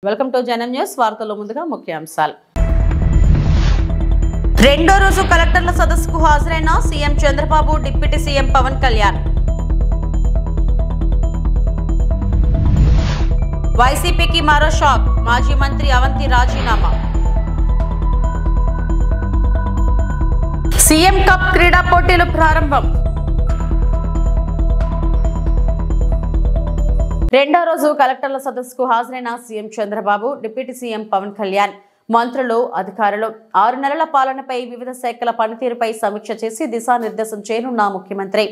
Welcome to జనం news. వార్తల్లో ముందుగా ముఖ్యాంశాలు. రెండో రోజు కలెక్టర్ల సదస్సుకు హాజరైన CM Chandrababu, deputy CM Pawan Kalyan. వైసీపీకి మరో షాక్, మాజీ మంత్రి అవంతి రాజీనామా. సీఎం కప్ క్రీడా పోటీలు ప్రారంభం. రెండో రోజు కలెక్టర్ల సదస్సుకు హాజరైన CM Chandrababu, deputy CM Pawan Kalyan, మంత్రులు, అధికారులు 6 నెలల పాలనపై వివిధ శాఖల పనితీరుపై సమీక్ష చేసి దిశానిర్దేశం చేయనున్న ముఖ్యమంత్రి.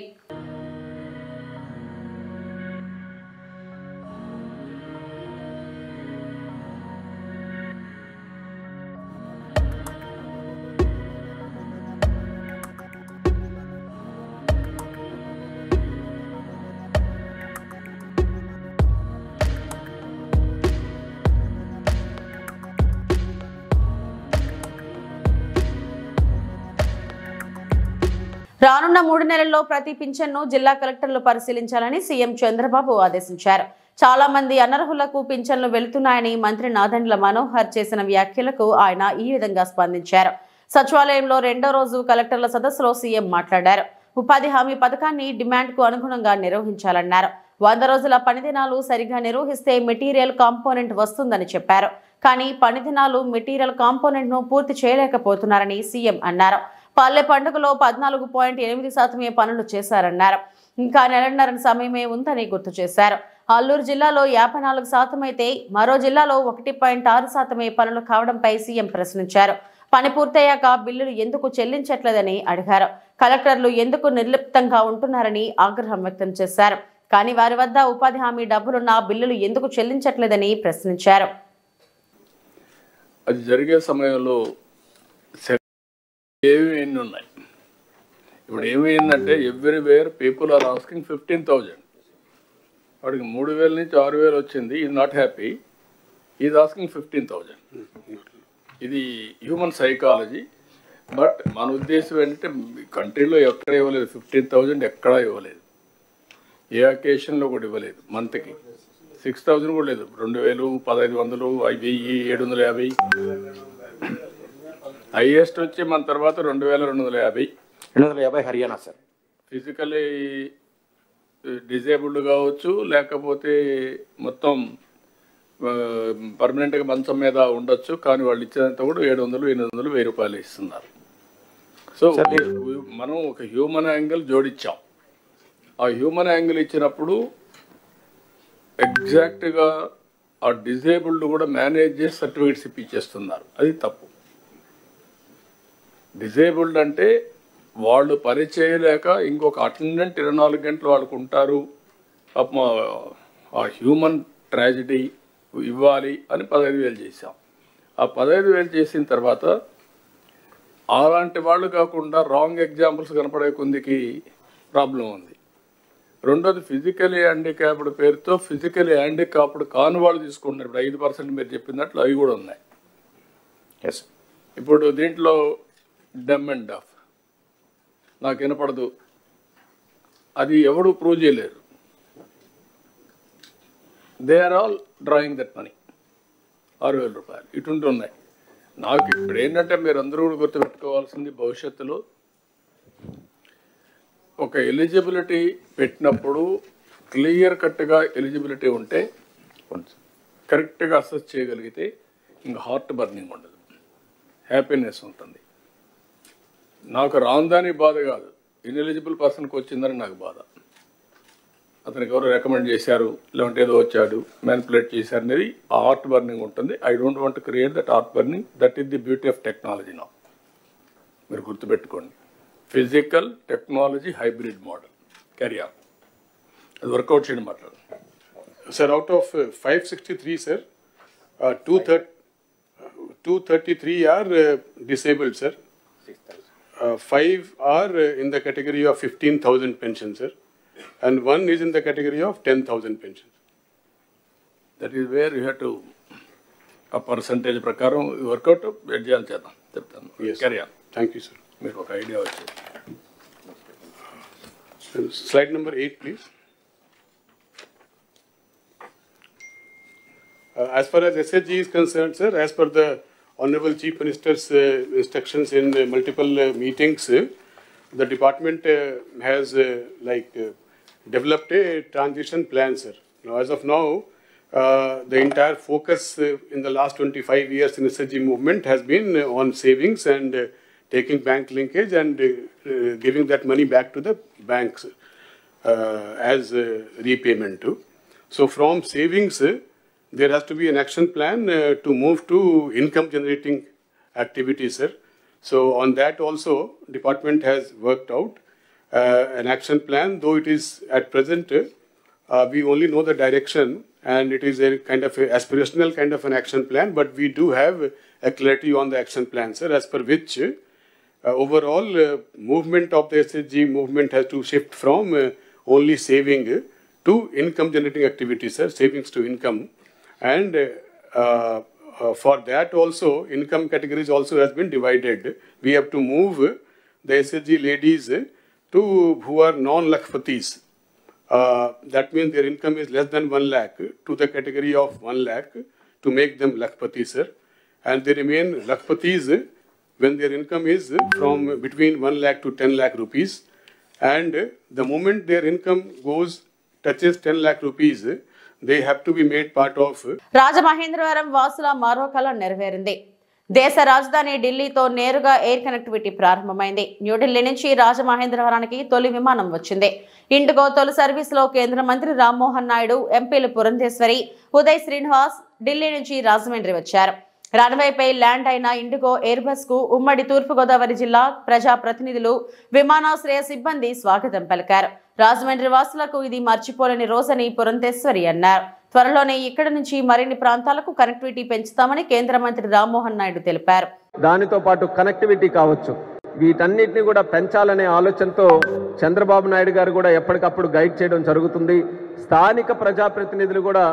రానున్న 3 నెలల్లో ప్రతి పింఛన్ను జిల్లా కలెక్టర్లు పరిశీలించాలని సీఎం చంద్రబాబు ఆదేశించారు. చాలా మంది అనర్హులకు పింఛన్లు వెళుతున్నాయని మంత్రి నాదెండ్ల మనోహర్ చేసిన వ్యాఖ్యలకు ఆయన ఈ విధంగా స్పందించారు. సచివాలయంలో రెండో రోజు కలెక్టర్ల సదస్సులో సీఎం మాట్లాడారు. ఉపాధి హామీ పథకాన్ని డిమాండ్కు అనుగుణంగా నిర్వహించాలన్నారు. 100 రోజుల పనిదినాలు సరిగా నిర్వహిస్తే మెటీరియల్ కాంపోనెంట్ వస్తుందని చెప్పారు. కానీ పనిదినాలు మెటీరియల్ కాంపోనెంట్ను పూర్తి చేయలేకపోతున్నారని సీఎం అన్నారు. పల్లె పండుగలో 14.8% పనులు చేశారన్నారు. ఇంకా నెలన్నర సమయమే ఉందని గుర్తు చేశారు. అల్లూరు జిల్లాలో 54% అయితే మరో జిల్లాలో 1.6% పనులు కావడంపై సీఎం ప్రశ్నించారు. పని పూర్తయ్యాక బిల్లులు ఎందుకు చెల్లించట్లేదని అడిగారు. కలెక్టర్లు ఎందుకు నిర్లిప్తంగా ఉంటున్నారని ఆగ్రహం వ్యక్తం చేశారు. కానీ వారి వద్ద ఉపాధి హామీ డబ్బులున్న బిల్లులు ఎందుకు చెల్లించట్లేదని ప్రశ్నించారు. అది జరిగే సమయంలో ఏమి ఉన్నాయి. ఇప్పుడు ఏమైందంటే ఎవ్రీవేర్ పీపుల్ ఆర్ ఆస్కింగ్ 15,000. వాడికి 3,000 నుంచి 6,000 వచ్చింది. Is not happy, is asking 15,000. ఇది హ్యూమన్ సైకాలజీ. బట్ మన ఉద్దేశం ఏంటంటే కంట్రీలో ఎక్కడ ఇవ్వలేదు 15,000, ఎక్కడా ఇవ్వలేదు. ఏ అకేషన్లో కూడా ఇవ్వలేదు. మంత్కి 6,000 కూడా లేదు. 2,000, 1,500, 1,750. హైయెస్ట్ వచ్చి మన తర్వాత 2,250 హర్యానా సార్. ఫిజికలీ డిజేబుల్డ్ కావచ్చు, లేకపోతే మొత్తం పర్మనెంట్గా మంచం మీద ఉండొచ్చు. కానీ వాళ్ళు ఇచ్చేదంతా కూడా 700, 800, 1,000 రూపాయలు ఇస్తున్నారు. సో మనం ఒక హ్యూమన్ యాంగిల్ జోడించాం. ఆ హ్యూమన్ యాంగిల్ ఇచ్చినప్పుడు ఎగ్జాక్ట్గా ఆ డిజేబుల్డ్ కూడా మేనేజ్ చేసి సర్టిఫికేట్స్ ఇప్పించేస్తున్నారు. అది తప్పు. డిజేబుల్డ్ అంటే వాళ్ళు పని చేయలేక ఇంకొక అటెండెంట్ 24 గంటలు వాళ్ళకు ఉంటారు. ఆ హ్యూమన్ ట్రాజడీ ఇవ్వాలి అని 15,000 చేశాం. ఆ 15,000 చేసిన తర్వాత అలాంటి వాళ్ళు కాకుండా రాంగ్ ఎగ్జాంపుల్స్ కనపడే కొందికి ప్రాబ్లం ఉంది. రెండోది ఫిజికలీ హ్యాండిక్యాప్డ్ పేరుతో ఫిజికలీ హ్యాండిక్యాప్డ్ కాని వాళ్ళు తీసుకుంటున్నారు. ఇప్పుడు 5% మీరు చెప్పినట్లు అవి కూడా ఉన్నాయి. ఇప్పుడు దీంట్లో డమ్ అండ్ డఫ్ నాకు వినపడదు, అది ఎవడు ప్రూవ్ చేయలేరు. They are all drawing that money. 6,000 రూపాయలు ఇటువంటి ఉన్నాయి. నాకు ఇప్పుడు ఏంటంటే మీరు అందరూ కూడా గుర్తుపెట్టుకోవాల్సింది, భవిష్యత్తులో ఒక ఎలిజిబిలిటీ పెట్టినప్పుడు క్లియర్ కట్గా ఎలిజిబిలిటీ ఉంటే కరెక్ట్గా అసెస్ చేయగలిగితే ఇంకా హార్ట్ బర్నింగ్ ఉండదు, హ్యాపీనెస్ ఉంటుంది. నాకు రాందాని బాధ కాదు, ఇన్ఎలిజిబుల్ పర్సన్కి వచ్చిందని నాకు బాధ. అతనికి ఎవరు రికమెండ్ చేశారు, లేదంటే ఏదో వచ్చాడు మ్యానిపులేట్ చేశారు అనేది ఆ హార్ట్ బర్నింగ్ ఉంటుంది. I don't want to create that heart burning. That is the beauty of technology. నా మీరు గుర్తుపెట్టుకోండి, physical technology hybrid model carry on. అది వర్కౌట్ చేయడం మాట్లాడు sir. Out of 563 sir, 233 are disabled sir. 5 are in the category of 15,000 pension sir, and 1 is in the category of 10,000 pension. That is where you have to a percentage prakaram workout చేయాలి చేద్దాం చెప్తాను. Carry on. Thank you sir. మీకు ఒక idea వచ్చింది. Slide number 8 please. as far as SHG is concerned, sir, as per the Honorable Chief Minister's instructions in multiple meetings, the department has developed a transition plan, sir. Now, as of now, the entire focus in the last 25 years in SHG movement has been on savings and taking bank linkage and giving that money back to the banks as repayment too. So from savings, there has to be an action plan to move to income generating activities, sir. So on that also, department has worked out an action plan, though it is at present, we only know the direction and it is a kind of a aspirational kind of an action plan, but we do have a clarity on the action plan, sir, as per which overall movement of the SHG movement has to shift from only saving to income generating activities, sir, savings to income. And for that also, income categories also has been divided. We have to move the SHG ladies to who are non-lakhpatis. That means their income is less than 1 lakh to the category of 1 lakh to make them lakhpatis, sir. And they remain lakhpatis when their income is from between 1 lakh to 10 lakh rupees. And the moment their income touches 10 lakh rupees, they have to be made part of. Rajamahendravaram వాసుల మరో కల నెరవేరింది. దేశ రాజధాని ఢిల్లీతో నేరుగా air connectivity ప్రారంభమైంది. న్యూఢిల్లీ నుంచి రాజమహేంద్రవరానికి తొలి విమానం వచ్చింది. ఇండిగో తొలి సర్వీసులో కేంద్ర మంత్రి రామ్మోహన్ నాయుడు, ఎంపీలు పురంధేశ్వరి, ఉదయ్ శ్రీనివాస్ ఢిల్లీ నుంచి రాజమండ్రి వచ్చారు. రన్వేపై ల్యాండ్ అయిన ఇండిగో ఎయిర్ బస్ కు ఉమ్మడి తూర్పుగోదావరి జిల్లా ప్రజా ప్రతినిధులు, విమానాశ్రయ సిబ్బంది స్వాగతం పలికారు. రాజమండ్రి వాసులకు ఇది మర్చిపోలేని రోజని పురంధేశ్వరి అన్నారు. త్వరలోనే ఇక్కడ నుంచి మరిన్ని ప్రాంతాలకు కనెక్టివిటీ పెంచుతామని కేంద్ర మంత్రి రామ్మోహన్ నాయుడు తెలిపారు. దానితో పాటు కనెక్టివిటీ కావచ్చు, వీటన్నిటిని కూడా పెంచాలనే ఆలోచనతో చంద్రబాబు నాయుడు గారు కూడా ఎప్పటికప్పుడు గైడ్ చేయడం జరుగుతుంది. స్థానిక ప్రజాప్రతినిధులు కూడా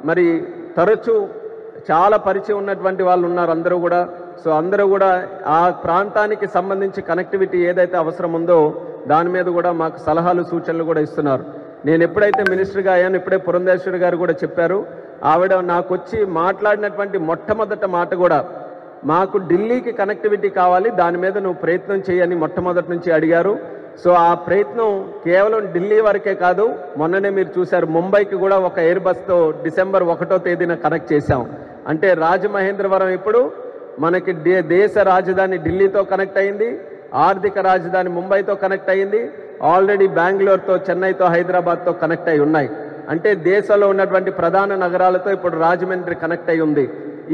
మరి తరచూ చాలా పరిచయం ఉన్నటువంటి వాళ్ళు ఉన్నారు అందరూ కూడా. సో అందరూ కూడా ఆ ప్రాంతానికి సంబంధించి కనెక్టివిటీ ఏదైతే అవసరం ఉందో దాని మీద కూడా మాకు సలహాలు సూచనలు కూడా ఇస్తున్నారు. నేను ఎప్పుడైతే మినిస్టర్గా అయ్యాను, ఇప్పుడే పురంధేశ్వరి గారు కూడా చెప్పారు, ఆవిడ నాకు వచ్చి మాట్లాడినటువంటి మొట్టమొదటి మాట కూడా మాకు ఢిల్లీకి కనెక్టివిటీ కావాలి, దాని మీద నువ్వు ప్రయత్నం చేయని మొట్టమొదటి నుంచి అడిగారు. సో ఆ ప్రయత్నం కేవలం ఢిల్లీ వరకే కాదు, మొన్ననే మీరు చూశారు ముంబైకి కూడా ఒక ఎయిర్ బస్తో డిసెంబర్ 1వ తేదీన కనెక్ట్ చేశాం. అంటే రాజమహేంద్రవరం ఇప్పుడు మనకి దేశ రాజధాని ఢిల్లీతో కనెక్ట్ అయింది, ఆర్థిక రాజధాని ముంబైతో కనెక్ట్ అయింది, ఆల్రెడీ బెంగళూరుతో, చెన్నైతో, హైదరాబాద్తో కనెక్ట్ అయి ఉన్నాయి. అంటే దేశంలో ఉన్నటువంటి ప్రధాన నగరాలతో ఇప్పుడు రాజమండ్రి కనెక్ట్ అయి ఉంది.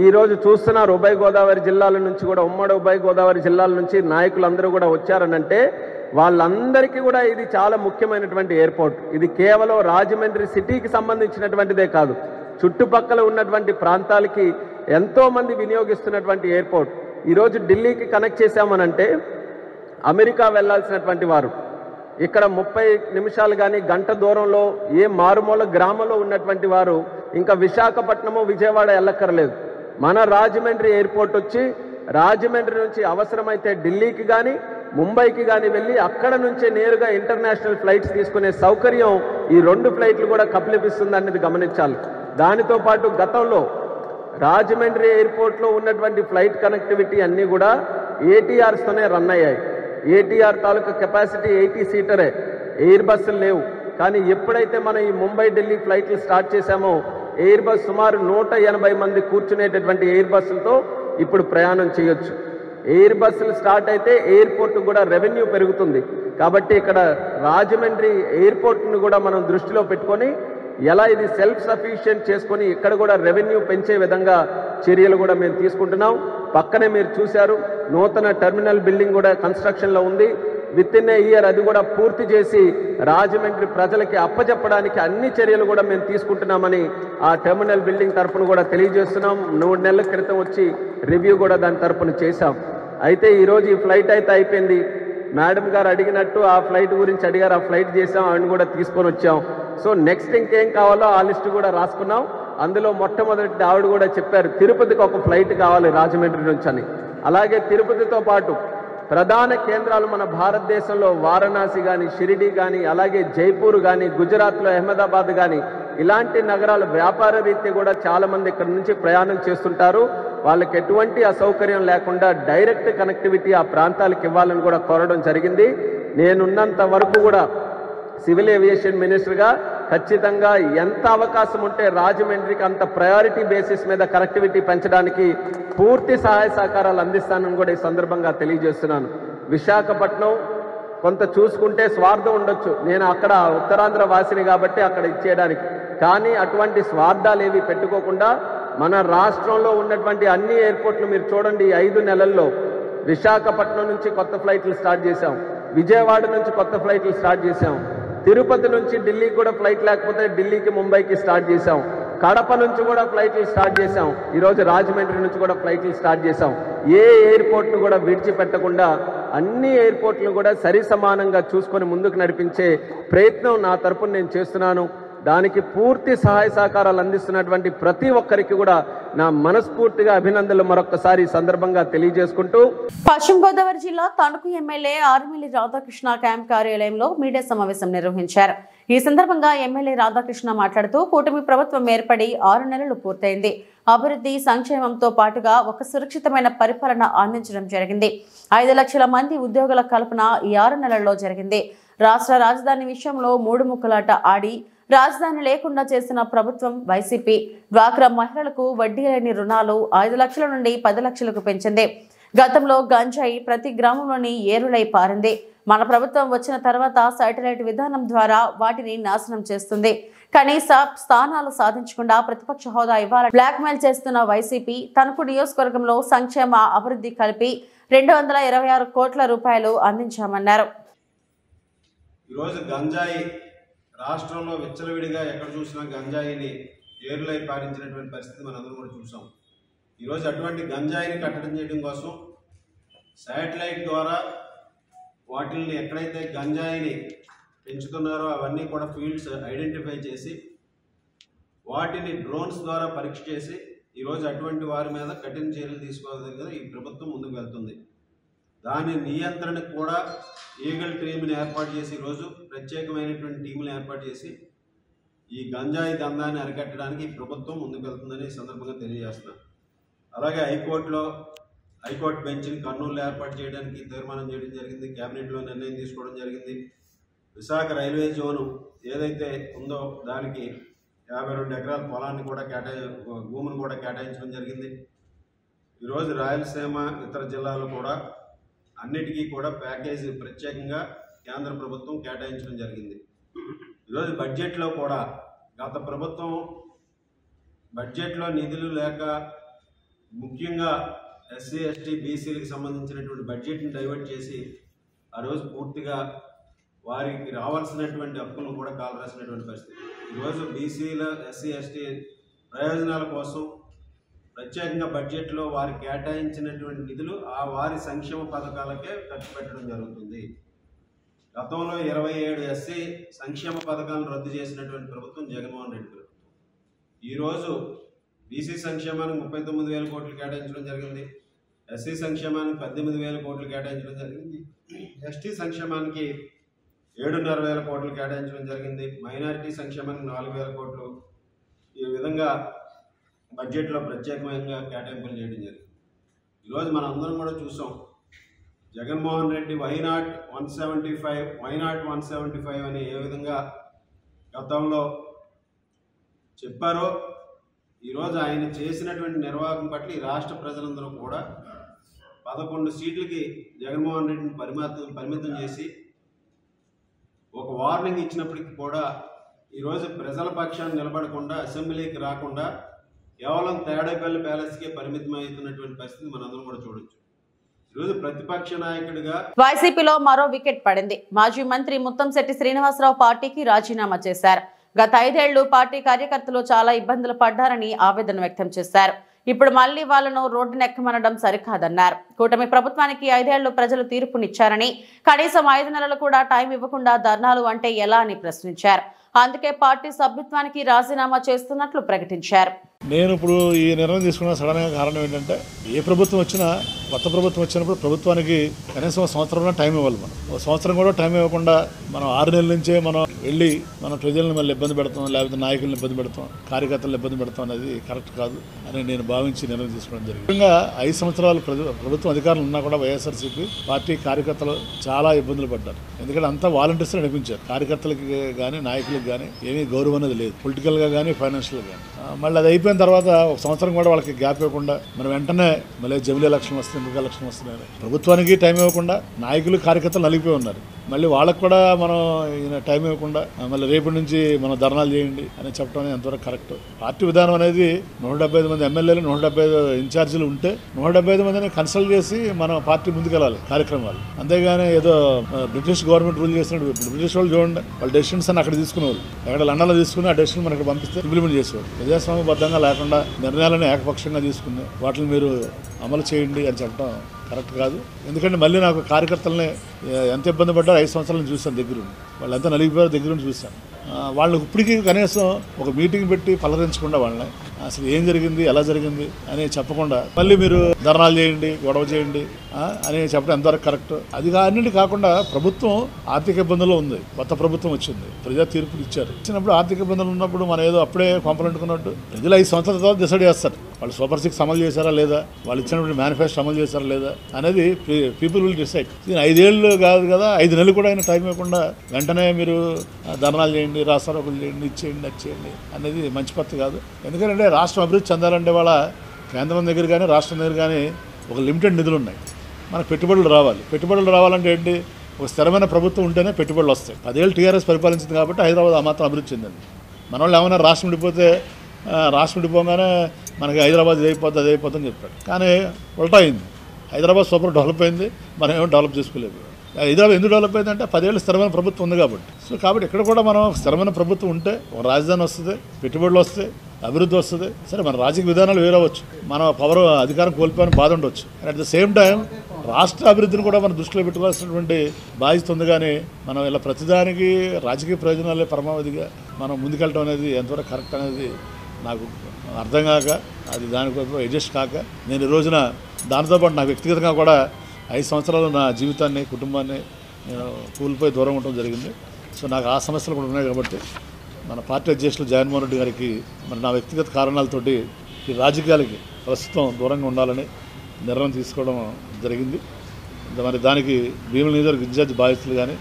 ఈరోజు చూస్తున్నారు ఉభయ గోదావరి జిల్లాల నుంచి కూడా, ఉమ్మడి ఉభయ గోదావరి జిల్లాల నుంచి నాయకులందరూ కూడా వచ్చారనంటే వాళ్ళందరికీ కూడా ఇది చాలా ముఖ్యమైనటువంటి ఎయిర్పోర్ట్. ఇది కేవలం రాజమండ్రి సిటీకి సంబంధించినటువంటిదే కాదు, చుట్టుపక్కల ఉన్నటువంటి ప్రాంతాలకి ఎంతో మంది వినియోగిస్తున్నటువంటి ఎయిర్పోర్ట్. ఈరోజు ఢిల్లీకి కనెక్ట్ చేశామనంటే అమెరికా వెళ్లాల్సినటువంటి వారు ఇక్కడ 30 నిమిషాలు కానీ గంట దూరంలో ఏ మారుమూల గ్రామంలో ఉన్నటువంటి వారు ఇంకా విశాఖపట్నము, విజయవాడ వెళ్ళక్కర్లేదు. మన రాజమండ్రి ఎయిర్పోర్ట్ వచ్చి రాజమండ్రి నుంచి అవసరమైతే ఢిల్లీకి కానీ ముంబైకి కానీ వెళ్ళి అక్కడ నుంచే నేరుగా ఇంటర్నేషనల్ ఫ్లైట్స్ తీసుకునే సౌకర్యం ఈ 2 ఫ్లైట్లు కూడా కప్పలిపిస్తుంది అనేది గమనించాలి. దానితో పాటు గతంలో రాజమండ్రి ఎయిర్పోర్ట్లో ఉన్నటువంటి ఫ్లైట్ కనెక్టివిటీ అన్నీ కూడా ఏటీఆర్స్తోనే రన్ అయ్యాయి. ఏటీఆర్ తాలూకా కెపాసిటీ 80 సీటరే, ఎయిర్ బస్సులు లేవు. కానీ ఎప్పుడైతే మనం ఈ ముంబై ఢిల్లీ ఫ్లైట్లు స్టార్ట్ చేశామో ఎయిర్ బస్ సుమారు 180 మంది కూర్చునేటటువంటి ఎయిర్ బస్సులతో ఇప్పుడు ప్రయాణం చేయొచ్చు. ఎయిర్ బస్సులు స్టార్ట్ అయితే ఎయిర్పోర్ట్ కూడా రెవెన్యూ పెరుగుతుంది. కాబట్టి ఇక్కడ రాజమండ్రి ఎయిర్పోర్ట్ను కూడా మనం దృష్టిలో పెట్టుకొని ఎలా ఇది సెల్ఫ్ సఫిషియెంట్ చేసుకొని ఇక్కడ కూడా రెవెన్యూ పెంచే విధంగా చర్యలు కూడా మేము తీసుకుంటున్నాం. పక్కనే మీరు చూశారు నూతన టెర్మినల్ బిల్డింగ్ కూడా కన్స్ట్రక్షన్లో ఉంది. విత్ ఇన్ ఏ ఇయర్ అది కూడా పూర్తి చేసి రాజమండ్రి ప్రజలకి అప్పచెప్పడానికి అన్ని చర్యలు కూడా మేము తీసుకుంటున్నామని ఆ టెర్మినల్ బిల్డింగ్ తరఫున కూడా తెలియజేస్తున్నాం. 3 నెలల క్రితం వచ్చి రివ్యూ కూడా దాని తరఫున చేశాం. అయితే ఈరోజు ఈ ఫ్లైట్ అయితే అయిపోయింది. మేడం గారు అడిగినట్టు ఆ ఫ్లైట్ గురించి అడిగారు, ఆ ఫ్లైట్ చేసాం, ఆయన కూడా తీసుకొని వచ్చాం. సో నెక్స్ట్ ఇంకేం కావాలో ఆ లిస్టు కూడా రాసుకున్నాం. అందులో మొట్టమొదటి ఆవిడ కూడా చెప్పారు తిరుపతికి ఒక ఫ్లైట్ కావాలి రాజమండ్రి నుంచి అని. అలాగే తిరుపతితో పాటు ప్రధాన కేంద్రాలు మన భారతదేశంలో వారణాసి కానీ, షిరిడి కానీ, అలాగే జైపూర్ కానీ, గుజరాత్లో అహ్మదాబాద్ కానీ ఇలాంటి నగరాలు వ్యాపార రీత్యా కూడా చాలామంది ఇక్కడ నుంచి ప్రయాణం చేస్తుంటారు. వాళ్ళకి ఎటువంటి అసౌకర్యం లేకుండా డైరెక్ట్ కనెక్టివిటీ ఆ ప్రాంతాలకు ఇవ్వాలని కూడా కోరడం జరిగింది. నేనున్నంత వరకు కూడా సివిల్ ఏవియేషన్ మినిస్టర్గా ఖచ్చితంగా ఎంత అవకాశం ఉంటే రాజమండ్రికి అంత ప్రయారిటీ బేసిస్ మీద కనెక్టివిటీ పెంచడానికి పూర్తి సహాయ సహకారాలు అందిస్తానని కూడా ఈ సందర్భంగా తెలియజేస్తున్నాను. విశాఖపట్నం కొంత చూసుకుంటే స్వార్థం ఉండొచ్చు, నేను అక్కడ ఉత్తరాంధ్ర వాసిని కాబట్టి అక్కడ ఇచ్చేయడానికి, కానీ అటువంటి స్వార్థాలు ఏవి పెట్టుకోకుండా మన రాష్ట్రంలో ఉన్నటువంటి అన్ని ఎయిర్పోర్ట్లు మీరు చూడండి. 5 నెలల్లో విశాఖపట్నం నుంచి కొత్త ఫ్లైట్లు స్టార్ట్ చేశాం, విజయవాడ నుంచి కొత్త ఫ్లైట్లు స్టార్ట్ చేశాం, తిరుపతి నుంచి ఢిల్లీకి కూడా ఫ్లైట్ లేకపోతే ఢిల్లీకి ముంబైకి స్టార్ట్ చేశాం, కడప నుంచి కూడా ఫ్లైట్లు స్టార్ట్ చేశాం, ఈరోజు రాజమండ్రి నుంచి కూడా ఫ్లైట్లు స్టార్ట్ చేశాం. ఏ ఎయిర్పోర్ట్ను కూడా విడిచిపెట్టకుండా అన్ని ఎయిర్పోర్ట్లను కూడా సరి సమానంగా చూసుకొని ముందుకు నడిపించే ప్రయత్నం నా తరపున నేను చేస్తున్నాను. దానికి పూర్తి సహాయ సహకారాలు అందిస్తున్నటువంటి ప్రతి ఒక్కరికి కూడా నా మనస్ఫూర్తిగా అభినందనలు మరొకసారి ఈ సందర్భంగా తెలియజేసుకుంటూ, పశ్చిమ గోదావరి జిల్లా తణుకు ఎమ్మెల్యే ఆర్మిల్లి రాధాకృష్ణ క్యాంప్ కార్యాలయంలో మీడియా సమావేశం నిర్వహించారు. ఈ సందర్భంగా ఎమ్మెల్యే రాధాకృష్ణ మాట్లాడుతూ కూటమి ప్రభుత్వం ఏర్పడి 6 నెలలు పూర్తయింది. అభివృద్ధి సంక్షేమంతో పాటుగా ఒక సురక్షితమైన పరిపాలన అందించడం జరిగింది. 5 లక్షల మంది ఉద్యోగుల కల్పన ఈ 6 నెలల్లో జరిగింది. రాష్ట్ర రాజధాని విషయంలో 3 ముక్కలాట ఆడి రాజధాని లేకుండా చేసిన ప్రభుత్వం వైసీపీ. డ్వాక్రా మహిళలకు వడ్డీ లేని రుణాలు 5 లక్షల నుండి 10 లక్షలకు పెంచింది. గతంలో గంజాయి ప్రతి గ్రామంలోని ఏరులై పారింది. మన ప్రభుత్వం వచ్చిన తర్వాత శాటిలైట్ విధానం ద్వారా వాటిని నాశనం చేస్తుంది. కనీస స్థానాలు సాధించకుండా ప్రతిపక్ష హోదా ఇవ్వాలని బ్లాక్మెయిల్ చేస్తున్న వైసీపీ తణుకు నియోజకవర్గంలో సంక్షేమ అభివృద్ధి కలిపి 226 కోట్ల రూపాయలు అందించామన్నారు. ఈరోజు గంజాయి రాష్ట్రంలో విచ్చలవిడిగా ఎక్కడ చూసినా గంజాయిని ఏరులై పారించినటువంటి పరిస్థితి మనందరం కూడా చూసాం. ఈరోజు అటువంటి గంజాయిని కట్టడం చేయడం కోసం శాటిలైట్ ద్వారా వాటిని ఎక్కడైతే గంజాయిని పెంచుతున్నారో అవన్నీ కూడా ఫీల్డ్స్ ఐడెంటిఫై చేసి వాటిని డ్రోన్స్ ద్వారా పరీక్ష చేసి ఈరోజు అటువంటి వారి మీద కఠిన చర్యలు తీసుకోవాలని ఈ ప్రభుత్వం ముందుకు వెళ్తుంది. దాని నియంత్రణకు కూడా ఈగల్ టీంని ఏర్పాటు చేసి ఈరోజు ప్రత్యేకమైనటువంటి టీంలు ఏర్పాటు చేసి ఈ గంజాయి దందాన్ని అరికట్టడానికి ఈ ప్రభుత్వం ముందుకు వెళ్తుందని ఈ సందర్భంగా తెలియజేస్తున్నాను. అలాగే హైకోర్టు బెంచ్ని కర్నూలులో ఏర్పాటు చేయడానికి తీర్మానం చేయడం జరిగింది. క్యాబినెట్లో నిర్ణయం తీసుకోవడం జరిగింది. విశాఖ రైల్వే జోను ఏదైతే ఉందో దానికి 52 ఎకరాల పొలాన్ని కూడా భూమిని కూడా కేటాయించడం జరిగింది. ఈరోజు రాయలసీమ ఇతర జిల్లాలు కూడా అన్నిటికీ కూడా ప్యాకేజీ ప్రత్యేకంగా కేంద్ర ప్రభుత్వం కేటాయించడం జరిగింది. ఈరోజు బడ్జెట్లో కూడా గత ప్రభుత్వం బడ్జెట్లో నిధులు లేక ముఖ్యంగా ఎస్సీ ఎస్టీ బీసీలకు సంబంధించినటువంటి బడ్జెట్ని డైవర్ట్ చేసి ఆ రోజు పూర్తిగా వారికి రావాల్సినటువంటి హక్కులను కూడా కాలరాసినటువంటి పరిస్థితి. ఈరోజు బీసీల ఎస్సీ ఎస్టీ ప్రయోజనాల కోసం ప్రత్యేకంగా బడ్జెట్లో వారి కేటాయించినటువంటి నిధులు ఆ వారి సంక్షేమ పథకాలకే ఖర్చు పెట్టడం జరుగుతుంది. గతంలో 27 ఎస్సీ సంక్షేమ పథకాలను రద్దు చేసినటువంటి ప్రభుత్వం జగన్మోహన్ రెడ్డి ప్రభుత్వం. ఈరోజు బీసీ సంక్షేమానికి 39,000 కోట్లు కేటాయించడం జరిగింది. ఎస్సీ సంక్షేమానికి 18,000 కోట్లు కేటాయించడం జరిగింది. ఎస్టీ సంక్షేమానికి 7,500 కోట్లు కేటాయించడం జరిగింది. మైనారిటీ సంక్షేమానికి 4,000 కోట్లు ఈ విధంగా బడ్జెట్లో ప్రత్యేకంగా కేటాయింపులు చేయడం జరిగింది. ఈరోజు మనం అందరం కూడా చూసాం, జగన్మోహన్ రెడ్డి వైనాట్ 175 అని ఏ విధంగా గతంలో చెప్పారో ఈరోజు ఆయన చేసినటువంటి నిర్వాహకం పట్ల ఈ రాష్ట్ర ప్రజలందరూ కూడా 11 సీట్లకి జగన్మోహన్ రెడ్డిని పరిమితం చేసి ఒక వార్నింగ్ ఇచ్చినప్పటికీ కూడా ఈరోజు ప్రజల పక్షాన్ని నిలబడకుండా అసెంబ్లీకి రాకుండా కేవలం తాడేపల్లి ప్యాలెస్కే పరిమితం అవుతున్నటువంటి పరిస్థితి మనందరం కూడా చూడొచ్చు. ఈరోజు ప్రతిపక్ష నాయకుడిగా వైసీపీలో మరో వికెట్ పడింది. మాజీ మంత్రి ముత్తంశెట్టి శ్రీనివాసరావు పార్టీకి రాజీనామా చేశారు. గత 5 ఏళ్లు పార్టీ కార్యకర్తలు చాలా ఇబ్బందులు పడ్డారని ఆవేదన వ్యక్తం చేశారు. ఇప్పుడు మళ్లీ వాళ్లను రోడ్డునెక్కమనడం సరికాదన్నారు. కూటమి ప్రభుత్వానికి 5 ఏళ్లు ప్రజలు తీర్పునిచ్చారని, కనీసం 5 నెలలు కూడా టైం ఇవ్వకుండా ధర్నాలు అంటే ఎలా అని ప్రశ్నించారు. అందుకే పార్టీ సభ్యత్వానికి రాజీనామా చేస్తున్నట్లు ప్రకటించారు. నేను ఇప్పుడు ఈ నిర్ణయం తీసుకున్న సడన్గా కారణం ఏంటంటే, ఏ ప్రభుత్వం వచ్చినా కొత్త ప్రభుత్వం వచ్చినప్పుడు ప్రభుత్వానికి కనీసం సంవత్సరంలో టైం ఇవ్వాలి. మనం సంవత్సరం కూడా టైం ఇవ్వకుండా మనం 6 నెలల నుంచే మనం వెళ్ళి మన ప్రజలను మళ్ళీ ఇబ్బంది పెడతాం, లేకపోతే నాయకులను ఇబ్బంది పెడతాం, కార్యకర్తలను ఇబ్బంది పెడతాం అనేది కరెక్ట్ కాదు అని నేను భావించి నిర్ణయం తీసుకోవడం జరిగింది. ముఖ్యంగా 5 సంవత్సరాలు ప్రభుత్వం అధికారులు ఉన్నా కూడా వైఎస్ఆర్సీపీ పార్టీ కార్యకర్తలు చాలా ఇబ్బందులు పడ్డారు. ఎందుకంటే అంతా వాలంటీర్స్ నడిపించారు. కార్యకర్తలకు కానీ నాయకులకు కానీ ఏమీ గౌరవం అనేది లేదు, పొలిటికల్గా కానీ ఫైనాన్షియల్గా కానీ. మళ్ళీ అది అయిపోయిన తర్వాత ఒక సంవత్సరం కూడా వాళ్ళకి గ్యాప్ ఇవ్వకుండా మనం వెంటనే మళ్ళీ జమిలీ ఎలక్షన్ వస్తుంది, ఎంపీ ఎలక్షన్ వస్తున్నాయి, ప్రభుత్వానికి టైం ఇవ్వకుండా నాయకులు కార్యకర్తలు నలిగిపోయి ఉన్నారు. మళ్ళీ వాళ్ళకు కూడా మనం టైం ఇవ్వకుండా మళ్ళీ రేపటి నుంచి మనం ధర్నాలు చేయండి అని చెప్పడం అనేది ఎంతవరకు కరెక్ట్? పార్టీ విధానం అనేది 175 మంది ఎమ్మెల్యేలు 175 ఇన్ఛార్జీలు ఉంటే 175 మందిని కన్సల్ట్ చేసి మనం పార్టీ ముందుకెళ్ళాలి కార్యక్రమాలు. అంతేగాని ఏదో బ్రిటిష్ గవర్నమెంట్ రూల్ చేసినట్టు బ్రిటిష్ వాళ్ళు చూడండి, వాళ్ళ డెసిషన్స్ అని అక్కడ తీసుకునేవాళ్ళు, ఎక్కడ లండన్లో తీసుకుని ఆ డెసిషన్ మనం ఇక్కడ పంపిస్తే ఇంప్లిమెంట్ చేసేవాళ్ళు. ప్రజాస్వామ్యబద్ధంగా లేకుండా నిర్ణయాలను ఏకపక్షంగా తీసుకుని వాటిని మీరు అమలు చేయండి అని చెప్పడం కరెక్ట్ కాదు. ఎందుకంటే మళ్ళీ నాకు కార్యకర్తలని ఎంత ఇబ్బంది పడ్డారో 5 సంవత్సరాలను చూశాను దగ్గరుండి, వాళ్ళు ఎంత నలిగిపోయారో దగ్గరుండి చూశాను. వాళ్ళు ఇప్పటికీ కనీసం ఒక మీటింగ్ పెట్టి పలకరించకుండా వాళ్ళని అసలు ఏం జరిగింది ఎలా జరిగింది అని చెప్పకుండా మళ్ళీ మీరు ధర్నాలు చేయండి గొడవ చేయండి అని చెప్పడం ఎంతవరకు కరెక్ట్? అది అన్నింటి కాకుండా ప్రభుత్వం ఆర్థిక ఇబ్బందుల్లో ఉంది, కొత్త ప్రభుత్వం వచ్చింది, ప్రజా తీర్పులు ఇచ్చినప్పుడు ఆర్థిక ఇబ్బందులు ఉన్నప్పుడు మనం ఏదో అప్పుడే పంపలంటుకున్నట్టు ప్రజలు 5 సంవత్సరాల తర్వాత డిసైడ్ చేస్తారు వాళ్ళు సూపర్ 6 అమలు చేశారా లేదా, వాళ్ళు ఇచ్చినటువంటి మేనిఫెస్టో అమలు చేశారా లేదా అనేది పీపుల్ విల్ డిసైడ్. 5 ఏళ్ళు కాదు కదా, 5 నెలలు కూడా అయినా టైం ఇవ్వకుండా వెంటనే మీరు ధర్నాలు చేయండి, రాస్తారోకులు చేయండి, ఇచ్చేయండి అది చేయండి అనేది మంచి పద్ధతి కాదు. ఎందుకంటే రాష్ట్రం అభివృద్ధి చెందాలంటే వాళ్ళ కేంద్రం దగ్గర కానీ రాష్ట్రం దగ్గర కానీ ఒక లిమిటెడ్ నిధులు ఉన్నాయి, మనకు పెట్టుబడులు రావాలి. పెట్టుబడులు రావాలంటే ఏంటి? ఒక స్థిరమైన ప్రభుత్వం ఉంటేనే పెట్టుబడులు వస్తాయి. 10 ఏళ్ళు టీఆర్ఎస్ పరిపాలించింది కాబట్టి హైదరాబాద్ ఆ మాత్రం అభివృద్ధి చెందింది. మన వాళ్ళు ఏమైనా రాష్ట్రం విడిపోగానే మనకి హైదరాబాద్ ఇది అయిపోతుందని చెప్పాడు, కానీ ఉల్టా అయింది. హైదరాబాద్ సూపర్ డెవలప్ అయింది, మనం ఏమో డెవలప్ చేసుకోలేదు. హైదరాబాద్ ఎందుకు డెవలప్ అయిందంటే 10 ఏళ్ళు స్థిరమైన ప్రభుత్వం ఉంది కాబట్టి. కాబట్టి ఇక్కడ కూడా మనం స్థిరమైన ప్రభుత్వం ఉంటే ఒక రాజధాని వస్తుంది, పెట్టుబడులు వస్తాయి, అభివృద్ధి వస్తుంది. సరే మన రాజకీయ విధానాలు వేరవచ్చు, మన పవర్ అధికారం కోల్పోయిన బాధ ఉండొచ్చు, అట్ ద సేమ్ టైం రాష్ట్ర అభివృద్ధిని కూడా మనం దృష్టిలో పెట్టుకోవాల్సినటువంటి బాధ్యత ఉంది. కానీ మనం ఇలా ప్రతిదానికి రాజకీయ ప్రయోజనాలే పరమావధిగా మనం ముందుకెళ్ళడం అనేది ఎంతవరకు కరెక్ట్ అనేది నాకు అర్థం కాక, అది దానికోసం అడ్జస్ట్ కాక నేను ఈ రోజున దానితోపాటు నా వ్యక్తిగతంగా కూడా 5 సంవత్సరాలు నా జీవితాన్ని కుటుంబాన్ని నేను కూలిపోయి దూరం ఉండడం జరిగింది. సో నాకు ఆ సమస్యలు కూడా ఉన్నాయి కాబట్టి మన పార్టీ అధ్యక్షులు జగన్మోహన్ రెడ్డి గారికి మరి నా వ్యక్తిగత కారణాలతోటి ఈ రాజకీయాలకి ప్రస్తుతం దూరంగా ఉండాలని నిర్ణయం తీసుకోవడం జరిగింది. మరి దానికి భీముల నియోజకవర్గ ఇన్ఛార్జ్ బాధ్యతలు కానీ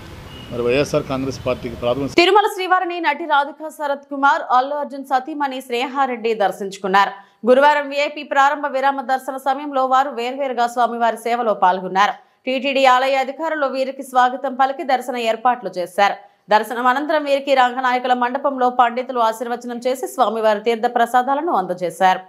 మరి వైఎస్ఆర్ కాంగ్రెస్ పార్టీకి ప్రాథమిక తిరుమల శ్రీవారిని నటి రాధికా శరత్ కుమార్, అల్లు అర్జున్ సతీమణి స్నేహారెడ్డి దర్శించుకున్నారు. గురువారం వీఐపీ ప్రారంభ విరామ దర్శన సమయంలో వారు వేర్వేరుగా స్వామివారి సేవలో పాల్గొన్నారు. టీటీడీ ఆలయ అధికారులు వీరికి స్వాగతం పలికి దర్శన ఏర్పాట్లు చేశారు. దర్శనం అనంతరం వీరికి రంగనాయకుల మండపంలో పండితులు ఆశీర్వచనం చేసి స్వామివారి తీర్థ ప్రసాదాలను అందజేశారు.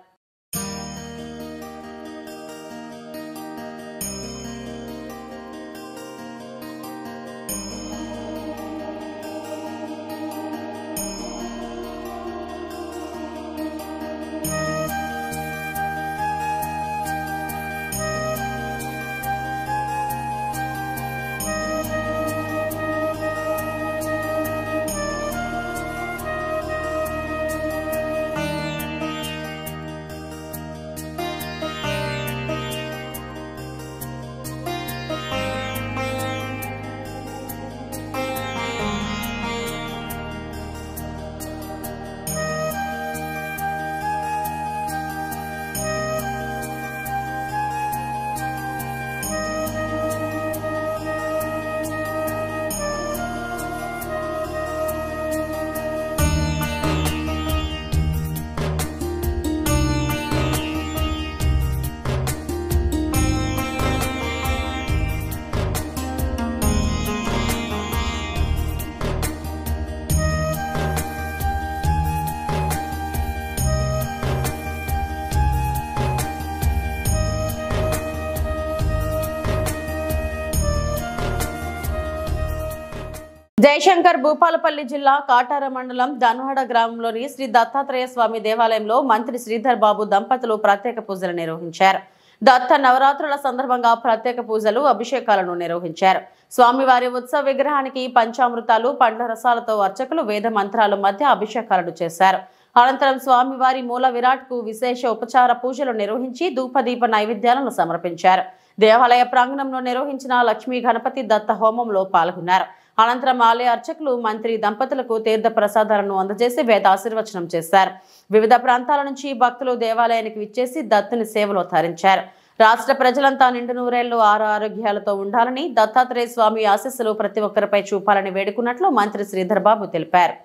జయశంకర్ భూపాలపల్లి జిల్లా కాటార మండలం ధన్వాడ గ్రామంలోని శ్రీ దత్తాత్రేయ స్వామి దేవాలయంలో మంత్రి శ్రీధర్ బాబు దంపతులు ప్రత్యేక పూజలు నిర్వహించారు. దత్త నవరాత్రుల సందర్భంగా ప్రత్యేక పూజలు అభిషేకాలను నిర్వహించారు. స్వామివారి ఉత్సవ విగ్రహానికి పంచామృతాలు పండ్ల రసాలతో అర్చకులు వేద మంత్రాల మధ్య అభిషేకాలను చేశారు. అనంతరం స్వామివారి మూల విరాట్కు విశేష ఉపచార పూజలు నిర్వహించి ధూపదీప నైవేద్యాలను సమర్పించారు. దేవాలయ ప్రాంగణంలో నిర్వహించిన లక్ష్మీ గణపతి దత్త హోమంలో పాల్గొన్నారు. అనంతరం ఆలయ అర్చకులు మంత్రి దంపతులకు తీర్థ ప్రసాదాలను అందజేసి వేద ఆశీర్వచనం చేశారు. వివిధ ప్రాంతాల నుంచి భక్తులు దేవాలయానికి విచ్చేసి దత్తుని సేవలో తరించారు. రాష్ట్ర ప్రజలంతా నిండు నూరేళ్లు ఆరోగ్యాలతో ఉండాలని, దత్తాత్రేయ స్వామి ఆశీస్సులు ప్రతి ఒక్కరిపై చూపాలని వేడుకున్నట్లు మంత్రి శ్రీధర్ బాబు తెలిపారు.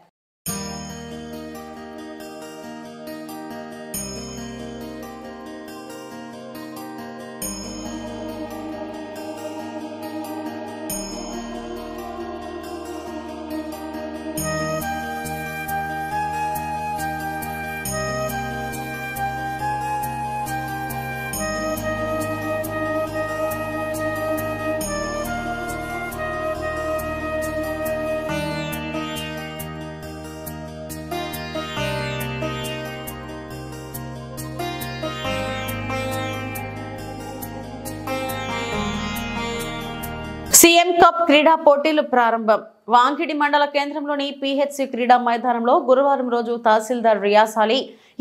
సీఎం కప్ క్రీడా పోటీలు ప్రారంభం. వాంకిడి మండల కేంద్రంలోని పిహెచ్సి క్రీడా మైదానంలో గురువారం రోజు తహసీల్దార్ రియాజ్ అలీ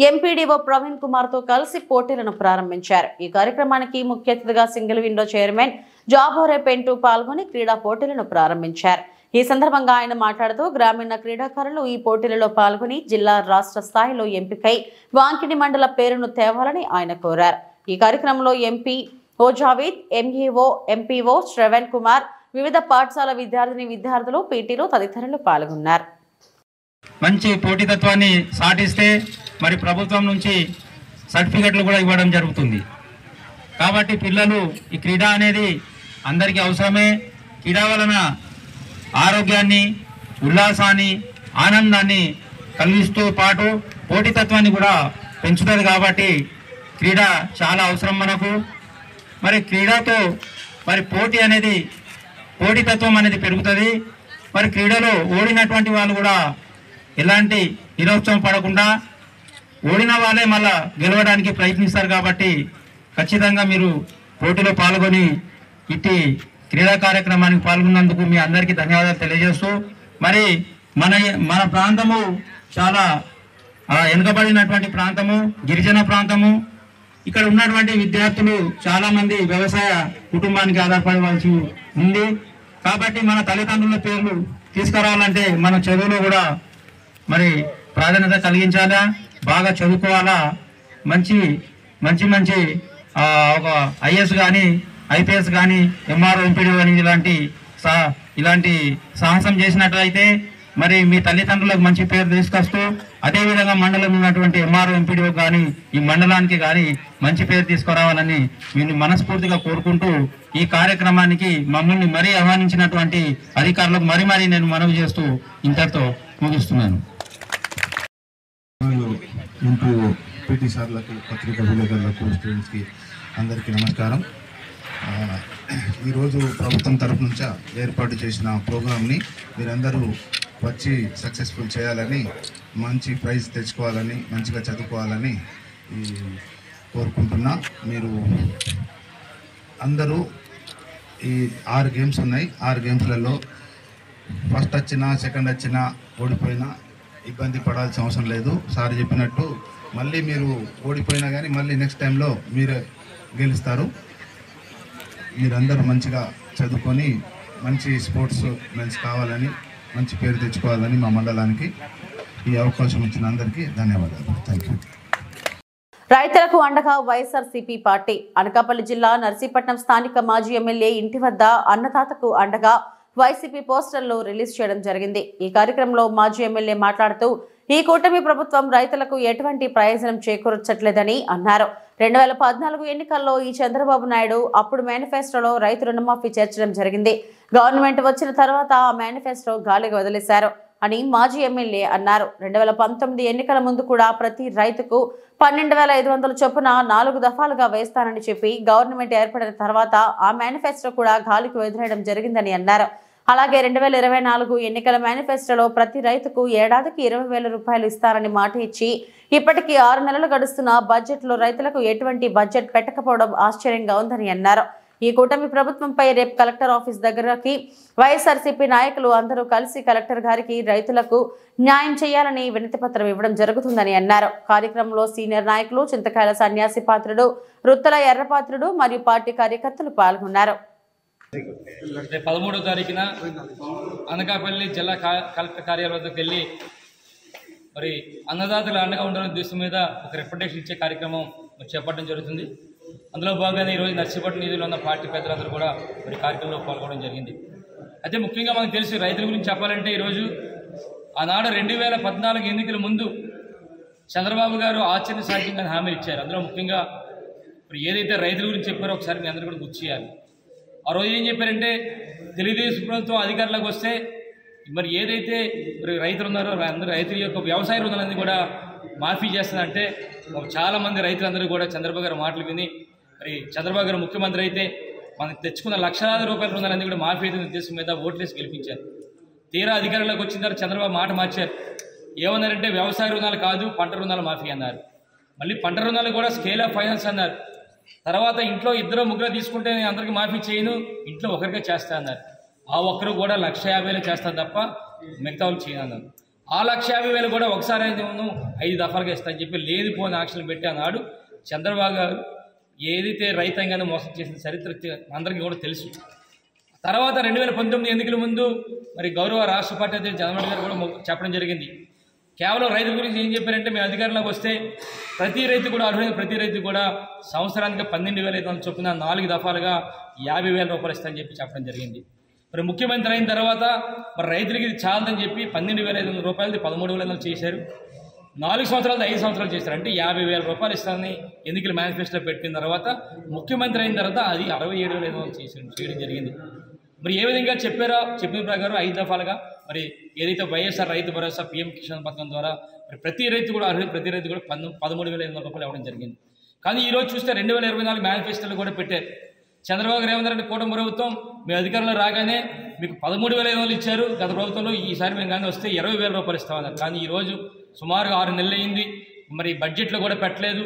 ఎంపీడీఓ ప్రవీణ్ కుమార్ తో కలిసి పోటీలను ప్రారంభించారు. ఈ కార్యక్రమానికి ముఖ్య అతిథిగా సింగిల్ విండో చైర్మన్ జాబోరే పెంటూ పాల్గొని క్రీడా పోటీలను ప్రారంభించారు. ఈ సందర్భంగా ఆయన మాట్లాడుతూ గ్రామీణ క్రీడాకారులు ఈ పోటీలలో పాల్గొని జిల్లా రాష్ట్ర స్థాయిలో ఎంపికై వాంకిడి మండల పేరును తేవాలని ఆయన కోరారు. ఈ కార్యక్రమంలో ఎంపీ ఓ జావేద్, ఎంఈఓ, ఎంపీఓ శ్రవణ్ కుమార్, వివిధ పాఠశాల విద్యార్థులు, పీటీలు తదితరులు పాల్గొన్నారు. మంచి పోటీతత్వాన్ని సాటిస్తే మరి ప్రభుత్వం నుంచి సర్టిఫికెట్లు కూడా ఇవ్వడం జరుగుతుంది. కాబట్టి పిల్లలు ఈ క్రీడ అనేది అందరికీ అవసరమే. క్రీడ వలన ఆరోగ్యాన్ని, ఉల్లాసాన్ని, ఆనందాన్ని కలిగిస్తూ పాటు పోటీతత్వాన్ని కూడా పెంచుతుంది. కాబట్టి క్రీడ చాలా అవసరం మనకు. మరి క్రీడతో మరి పోటీతత్వం అనేది పెరుగుతుంది. మరి క్రీడలో ఓడినటువంటి వాళ్ళు కూడా ఎలాంటి నిరుత్సాహం పడకుండా ఓడిన వాళ్ళే మళ్ళా గెలవడానికి ప్రయత్నిస్తారు. కాబట్టి ఖచ్చితంగా మీరు పోటీలో పాల్గొని ఇట్టి క్రీడా కార్యక్రమానికి పాల్గొన్నందుకు మీ అందరికీ ధన్యవాదాలు తెలియజేస్తూ, మరి మన ప్రాంతము చాలా వెనుకబడినటువంటి ప్రాంతము, గిరిజన ప్రాంతము. ఇక్కడ ఉన్నటువంటి విద్యార్థులు చాలా మంది వ్యవసాయ కుటుంబానికి ఆధారపడవలసి ఉంది. కాబట్టి మన తల్లిదండ్రుల పేర్లు తీసుకురావాలంటే మన చదువులో కూడా మరి ప్రాధాన్యత కలిగించాలా, బాగా చదువుకోవాలా, మంచి మంచి మంచి ఒక ఐఏఎస్ కానీ, ఐపీఎస్ కానీ, ఎంఆర్ఓ, ఎంపీడీ కానీ ఇలాంటి సాహసం చేసినట్లయితే మరి మీ తల్లిదండ్రులకు మంచి పేరు తీసుకొస్తూ, అదేవిధంగా మండలంలో ఉన్నటువంటి ఎంఆర్ఓ, ఎంపీడీఓ కానీ ఈ మండలానికి కానీ మంచి పేరు తీసుకురావాలని మీరు మనస్ఫూర్తిగా కోరుకుంటూ ఈ కార్యక్రమానికి మమ్మల్ని మరీ ఆహ్వానించినటువంటి అధికారులకు మరీ నేను మనవి చేస్తూ ఇంతటితో ముగిస్తున్నాను. పీటీ సార్లకు, పత్రికా విలేకరులకు, స్టూడెంట్స్కి అందరికీ నమస్కారం. ఈరోజు ప్రభుత్వం తరఫు నుంచి ఏర్పాటు చేసిన ప్రోగ్రామ్ని మీరందరూ వచ్చి సక్సెస్ఫుల్ చేయాలని, మంచి ప్రైజ్ తెచ్చుకోవాలని, మంచిగా చదువుకోవాలని కోరుకుంటున్నా. మీరు అందరూ ఈ 6 గేమ్స్ ఉన్నాయి. 6 గేమ్స్లలో ఫస్ట్ వచ్చినా, సెకండ్ వచ్చినా, ఓడిపోయినా ఇబ్బంది పడాల్సిన అవసరం లేదు. సార్ చెప్పినట్టు మళ్ళీ మీరు ఓడిపోయినా కానీ మళ్ళీ నెక్స్ట్ టైంలో మీరే గెలుస్తారు. మీరందరూ మంచిగా చదువుకొని మంచి స్పోర్ట్స్ మెన్స్ కావాలని, మంచి పేరు తెచ్చుకోవాలని మా మండలానికి ఈ అవకాశం ఇచ్చిన అందరికీ ధన్యవాదాలు. Thank you. రైతులకు అండగా వైఎస్ఆర్సీపీ పార్టీ. అనకాపల్లి జిల్లా నర్సీపట్నం స్థానిక మాజీ ఎమ్మెల్యే ఇంటి వద్ద అన్నదాతకు అండగా వైసీపీ పోస్టర్లు రిలీజ్ చేయడం జరిగింది. ఈ కార్యక్రమంలో మాజీ ఎమ్మెల్యే మాట్లాడుతూ ఈ కూటమి ప్రభుత్వం రైతులకు ఎటువంటి ప్రయోజనం చేకూర్చట్లేదని అన్నారు. 2014 ఎన్నికల్లో ఈ చంద్రబాబు నాయుడు అప్పుడు మేనిఫెస్టోలో రైతు రుణమాఫీ చేర్చడం జరిగింది. గవర్నమెంట్ వచ్చిన తర్వాత ఆ మేనిఫెస్టో గాలిగా వదిలేశారు అని మాజీ ఎమ్మెల్యే అన్నారు. 2019 ఎన్నికల ముందు కూడా ప్రతి రైతుకు 12,500 చొప్పున 4 దఫాలుగా వేస్తానని చెప్పి గవర్నమెంట్ ఏర్పడిన తర్వాత ఆ మేనిఫెస్టో కూడా గాలికి వదిలేయడం జరిగిందని అన్నారు. అలాగే 2024 ఎన్నికల మేనిఫెస్టోలో ప్రతి రైతుకు ఏడాదికి 20,000 రూపాయలు ఇస్తారని మాట ఇచ్చి ఇప్పటికీ 6 నెలలు గడుస్తున్న బడ్జెట్లో రైతులకు ఎటువంటి బడ్జెట్ పెట్టకపోవడం ఆశ్చర్యంగా ఉందని అన్నారు. ఈ కూటమి ప్రభుత్వంపై రేపు కలెక్టర్ ఆఫీస్ దగ్గరకి వైఎస్ఆర్సీపీ నాయకులు అందరూ కలిసి కలెక్టర్ గారికి రైతులకు న్యాయం చేయాలని వినతి పత్రం ఇవ్వడం జరుగుతుందని అన్నారు. కార్యక్రమంలో సీనియర్ నాయకులు చింతకాయల సన్యాసి పాత్రుడు, రుత్తల ఎర్రపాత్రుడు మరియు పార్టీ కార్యకర్తలు పాల్గొన్నారు. 13వ తారీఖున అనకాపల్లి జిల్లా కలెక్టర్ కార్యాలయం వద్దకు వెళ్ళి మరి అన్నదాతలు అండగా ఉండాలనే ఉద్దేశం మీద ఒక రిప్రజెంటేషన్ ఇచ్చే కార్యక్రమం చేపట్టడం జరుగుతుంది. అందులో భాగంగా ఈరోజు నర్సీపట్నం నిధులు ఉన్న పార్టీ పెద్దలందరూ కూడా మరి కార్యక్రమంలో పాల్గొనడం జరిగింది. అయితే ముఖ్యంగా మనకు తెలుసు రైతుల గురించి చెప్పాలంటే ఈరోజు ఆనాడు 2014 ఎన్నికల ముందు చంద్రబాబు గారు ఆశ్చర్యసాధ్యంగా హామీ ఇచ్చారు. అందులో ముఖ్యంగా ఇప్పుడు ఏదైతే రైతుల గురించి చెప్పారో ఒకసారి మీ అందరూ కూడా గుర్తు చేయాలి. ఆ రోజు ఏం చెప్పారంటే తెలుగుదేశం ప్రభుత్వం అధికారంలోకి వస్తే మరి ఏదైతే మరి రైతులు ఉన్నారో అందరూ రైతుల యొక్క వ్యవసాయ రుణాలన్నీ కూడా మాఫీ చేస్తుందంటే చాలామంది రైతులందరూ కూడా చంద్రబాబు గారు మాటలు విని మరి చంద్రబాబు గారు ముఖ్యమంత్రి అయితే మనకు తెచ్చుకున్న లక్షలాది రూపాయల రుణాలన్నీ కూడా మాఫీ అయితే ఉద్దేశం మీద ఓట్లేసి గెలిపించారు. తీరా అధికారంలోకి వచ్చిన తర్వాత చంద్రబాబు మాట మార్చారు. ఏమన్నారంటే వ్యవసాయ రుణాలు కాదు పంట రుణాలు మాఫీ అన్నారు. మళ్ళీ పంట రుణాలు కూడా స్కేల్ ఆఫ్ ఫైనాన్స్ అన్నారు. తర్వాత ఇంట్లో 2-3 తీసుకుంటే నేను అందరికీ మాఫీ చేయను, ఇంట్లో ఒకరికే చేస్తా అన్నారు. ఆ ఒక్కరు కూడా 1,50,000 చేస్తాను తప్ప మిగతా వాళ్ళు చేయను అన్నారు. ఆ 1,50,000 కూడా ఒకసారి 5 దఫాలుగా ఇస్తానని చెప్పి లేనిపోని ఆక్షన్లు పెట్టి అన్నాడు చంద్రబాబు గారు. ఏదైతే రైతాంగాన్ని మోసం చేసిన చరిత్ర అందరికీ కూడా తెలుసు. తర్వాత 2019 ఎన్నికల ముందు మరి గౌరవ రాష్ట్ర పార్టీ అధ్యక్షుడు జగన్మోహన్ గారు కూడా చెప్పడం జరిగింది. కేవలం రైతుల గురించి ఏం చెప్పారంటే మేము అధికారంలోకి వస్తే ప్రతి రైతు కూడా అర్హులైన ప్రతి రైతు కూడా సంవత్సరానికి 12,500 చొప్పున 4 దఫాలుగా 50,000 రూపాయలు ఇస్తామని చెప్పి చెప్పడం జరిగింది. మరి ముఖ్యమంత్రి అయిన తర్వాత మరి రైతులకి ఇది చాలదని చెప్పి 12,500 రూపాయలది 13,500 చేశారు. 4 సంవత్సరాలు 5 సంవత్సరాలు చేశారు. అంటే 50,000 రూపాయలు ఇస్తామని ఎన్నికల మేనిఫెస్టోలో పెట్టిన తర్వాత ముఖ్యమంత్రి అయిన తర్వాత అది 67,500 చేయడం జరిగింది. మరి ఏ విధంగా చెప్పారో చెప్పిన ప్రకారం 5 దఫాలుగా మరి ఏదైతే వైఎస్ఆర్ రైతు భరోసా పీఎం కిసాన్ పథకం ద్వారా మరి ప్రతి రైతు కూడా అర్హులు ప్రతి రైతు కూడా 13,500 రూపాయలు ఇవ్వడం జరిగింది. కానీ ఈరోజు చూస్తే 2024 మేనిఫెస్టోలో కూడా పెట్టారు. చంద్రబాబు గారు ఏమన్నారంటే కూటమి ప్రభుత్వం మీ అధికారంలో రాగానే మీకు 13,500 ఇచ్చారు గత ప్రభుత్వంలో, ఈసారి మేము కానీ వస్తే 20,000 రూపాయలు ఇస్తామన్నారు. కానీ ఈరోజు సుమారుగా 6 నెలలు అయింది, మరి బడ్జెట్లో కూడా పెట్టలేదు,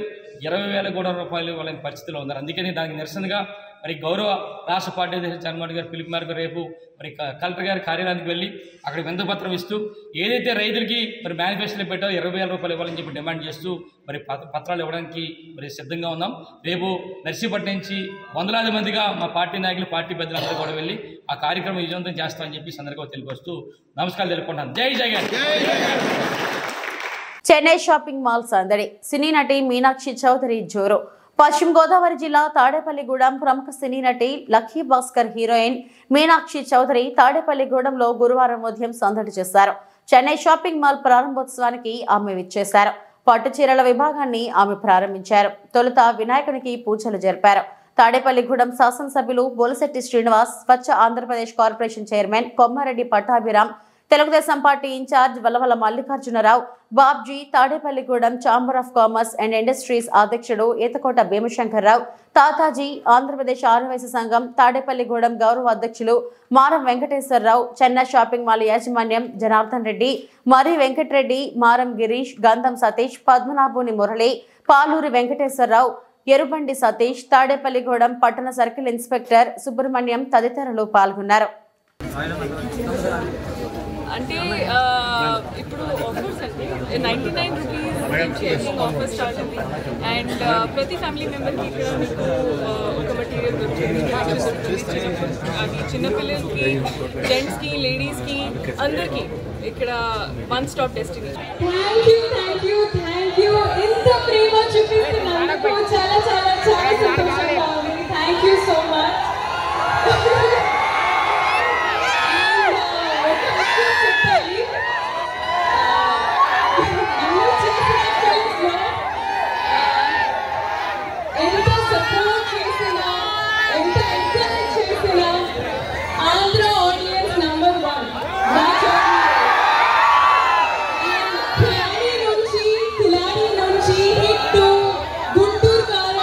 20,000 కూడా రూపాయలు వాళ్ళని పరిస్థితిలో ఉన్నారు. అందుకని దానికి నిరసనగా మరి గౌరవ రాష్ట్ర పార్టీ అధ్యక్షుడు జగన్మోహన్ గారు పిలుపు మేరకు రేపు మరి కలెక్టర్ గారి కార్యాలయానికి వెళ్ళి అక్కడ వినతిపత్రం ఇస్తూ ఏదైతే రైతులకి మరి మేనిఫెస్టోలో పెట్టారో 20,000 రూపాయలు ఇవ్వాలని చెప్పి డిమాండ్ చేస్తూ మరి పత్రాలు ఇవ్వడానికి మరి సిద్ధంగా ఉన్నాం. రేపు నర్సీపట్నం నుంచి వందలాది మందిగా మా పార్టీ నాయకులు పార్టీ పెద్దలందరూ కూడా వెళ్ళి ఆ కార్యక్రమం విజయవంతం చేస్తామని చెప్పి సందర్భంగా తెలియపరుస్తూ నమస్కారాలు తెలుపుకుంటాను. జై జగన్. చెన్నై షాపింగ్ మాల్ సందడి, సినీ నటి మీనాక్షి చౌదరి జోరు. పశ్చిమ గోదావరి జిల్లా తాడేపల్లిగూడెం ప్రముఖ సినీ నటి లక్కీ భాస్కర్ హీరోయిన్ మీనాక్షి చౌదరి తాడేపల్లిగూడెంలో గురువారం ఉదయం సందడి చేశారు. చెన్నై షాపింగ్ మాల్ ప్రారంభోత్సవానికి ఆమె విచ్చేశారు. పట్టు చీరల విభాగాన్ని ఆమె ప్రారంభించారు. తొలుత వినాయకునికి పూజలు జరిపారు. తాడేపల్లిగూడెం శాసనసభ్యులు Bolisetti Srinivas, Swachh Andhra Pradesh corporation chairman Kommareddy Pattabhiram, Telugu Desam party incharge Vallavala Mallikarjunarao, Babji, Tadepalligudem chamber of commerce and industries అధ్యక్షుడు ఈతకోట భీమశంకర్రావు, తాతాజీ, ఆంధ్రప్రదేశ్ ఆదివాసీ సంఘం తాడేపల్లిగూడెం గౌరవ అధ్యక్షులు మారం వెంకటేశ్వరరావు, చెన్నై షాపింగ్ మాల్ యాజమాన్యం జనార్దన్ రెడ్డి, మరి వెంకటరెడ్డి, మారం గిరీష్, గంధం సతీష్, పద్మనాభుని మురళి, పాలూరి వెంకటేశ్వరరావు, ఎరుబండి సతీష్, తాడేపల్లిగూడెం పట్టణ సర్కిల్ ఇన్స్పెక్టర్ సుబ్రహ్మణ్యం తదితరులు పాల్గొన్నారు. అంటే ఇప్పుడు ఆఫర్స్ అంటే 99 రూపీస్ ఆఫర్ స్టార్ట్ ఉంది. అండ్ ప్రతి ఫ్యామిలీ మెంబర్కి ఇక్కడ మీకు ఒక మెటీరియల్ దొరుకుతుంది. అది చిన్నపిల్లలకి, జెంట్స్కి, లేడీస్కి, అందరికీ ఇక్కడ వన్ స్టాప్ డెస్టినేషన్. ఇంత ప్రేమ చూపిస్తున్నందుకు చాలా చాలా చాలా సంతోషంగా ఉంది. Thank you so much. ఎంత సపోర్ట్ చేసినా, ఎంత ఎంకరేజ్ చేసినా ఆంధ్ర ఆడియన్స్ నంబర్ 1. కిలాడి నుంచి హిట్ గుంటూరు కారం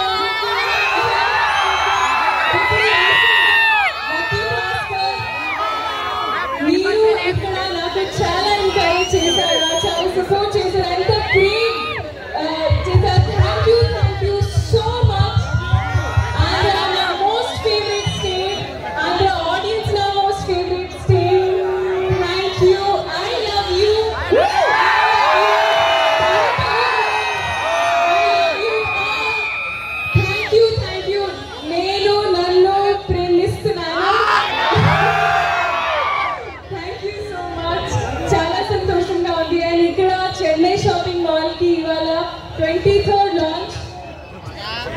23rd launch.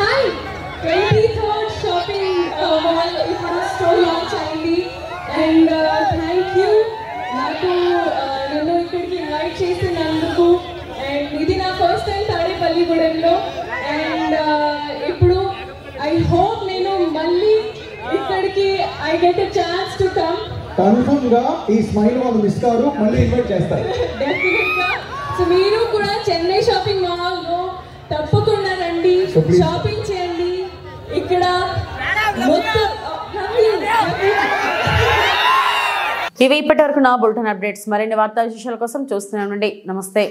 Hi, 23rd shopping mall ఇప్పుడు store launch అయింది. And thank you నాకు నన్ను ఇక్కడికి ఇన్వైట్ చేసినందుకు. అండ్ ఇది నా ఫస్ట్ టైం తాడేపల్లిగూడెంలో. అండ్ ఇప్పుడు ఐ హోప్ నేను మళ్ళీ ఇక్కడికి I get a chance to come. Confirm గా ఈ స్మైల్ వాళ్ళు మిస్ కారు, మళ్ళీ ఇన్వైట్ చేస్తారు డెఫినెట్ గా. సో మీరు కూడా చెన్నై షాపింగ్ మాల్ లో తప్పకుండా రండి, షాపింగ్ చేయండి. ఇక్కడ ఇవి ఇప్పటివరకు నా బులెటిన్ అప్డేట్స్. మరిన్ని వార్తా విశేషాల కోసం చూస్తూనే ఉండండి. నమస్తే.